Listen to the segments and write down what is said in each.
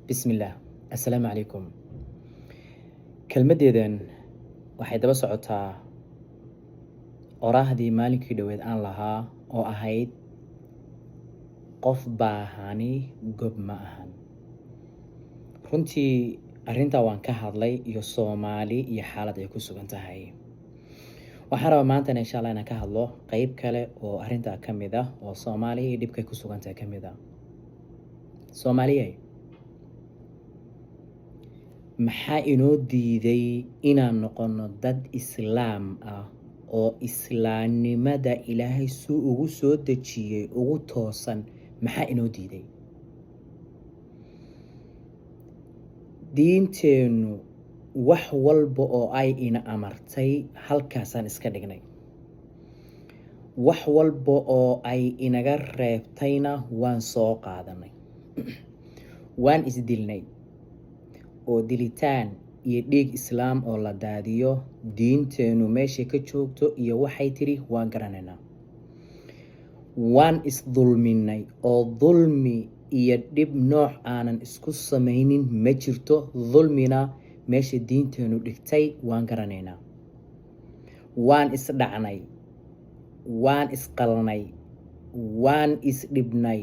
بسم الله. السلام عليكم. kelmaddeedan waxay daba socotaa qoraahdii maalinkii dhoweed aan lahaa oo ahayd qof baahani gob ma ahan. runtii arrintaa waan ka hadlay iyo Soomaali iyo xaalad ay ku sugan tahay. waxaan rabaa maantana insha Allah inaan ka hadlo qayb kale oo arrintaa ka mid ah oo Soomaali iyo dhibkay ku sugan tahay ka mid ah. Soomaaliyey maxaa inoo diiday inaan noqono dad islaam ah oo islaamnimada Ilaahay suu ugu soo dejiyay ugu toosan? maxaa inoo diiday? diinteenu wax walba oo ay ina amartay halkaasaan iska dhignay. wax walba oo ay inaga reebtayna waan soo qaadanay. waan isdilnay oo dilitaan iyo dhiig islaam oo la daadiyo diinteenu meeshay ka joogto iyo waxay tiri waan garanaynaa. waan isdulminay oo dulmi iyo dhib nooc aanan isku samaynin ma jirto. dulmina meesha diinteenu dhigtay waan garanaynaa. waan isdhacnay, waan isqalnay, waan isdhibnay.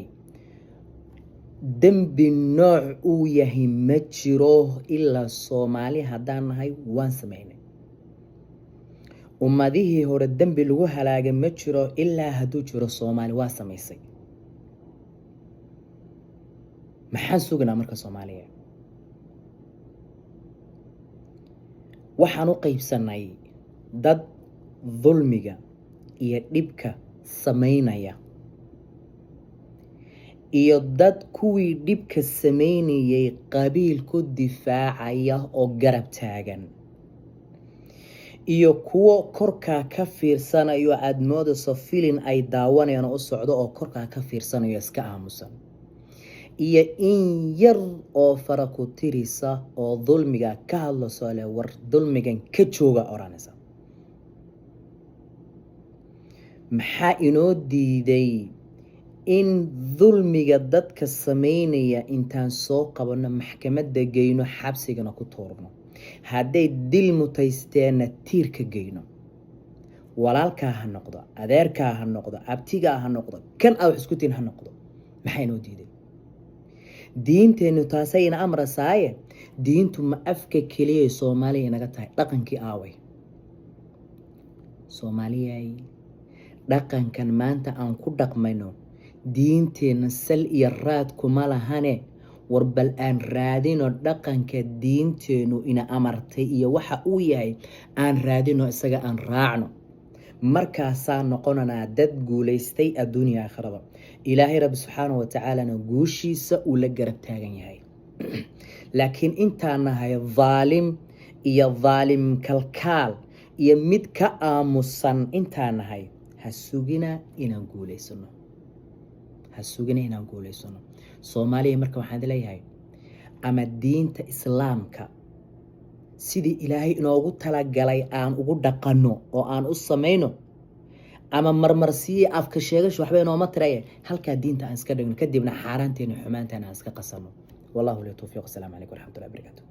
dembi nooc uu yahay ma jiro ilaa Soomaali haddaan nahay waan samaynay. ummadihii hore dembi lagu halaagay ma jiro ilaa hadduu jiro Soomaali waa samaysay. maxaan sugnaa marka Soomaaliya? waxaan u qaybsanay dad dulmiga iyo dhibka samaynaya iyo dad kuwii dhibka samaynayay qabiil ku difaacaya oo garab taagan, iyo kuwo korkaa ka fiirsanayo aad moodayso filin ay daawanayaan oo u socdo oo korkaa ka fiirsanayo iska aamusan, iyo in yar oo fara ku tirisa oo dulmiga ka hadlayso leh war dulmigan ka jooga oranaysa. maxaa inoo diiday in dulmiga dadka samaynaya intaan soo qabanno maxkamadda geyno xabsigana ku tuurno, hadday dil mutaysteena tiirka geyno? walaalkaa ha noqdo, adeerkaa ha noqdo, abtigaa ha noqdo, kan aad wax isku tihiin ha noqdo. maxaa inoo diiday? diinteenu taasayna amrasaaye diintu ma afka keliya Soomaaliya inaga tahay? dhaqankii aaway? Soomaaliyay dhaqankan maanta aan ku dhaqmayno diinteena sal iyo raad kuma lahane. war bal aan raadino dhaqanka diinteenu ina amartay iyo waxa uu yahay aan raadino, isaga aan raacno. markaasaan noqonanaa dad guulaystay adduunya aakhiraba. ilaahay rabbi subxaanahu wa tacaalana guushiisa uu la garab taagan yahay. laakiin intaan nahay dhaalim iyo dhaalim kalkaal iyo mid ka aamusan intaan nahay, ha sugina inaan guulaysano. Soomaaliya marka waxaan leeyahay ama diinta islaamka sidii ilaahay inoogu talagalay aan ugu dhaqanno oo aan u samayno, ama marmarsiyo afka sheegasho waxba inooma tiraye halkaa diinta aan iska dhigno, kadibna xaaraanteena xumaanteena aan iska qasano. wallahu liya tawfiiq. assalaamu calaykum waraxmatullahi wabarakaatu.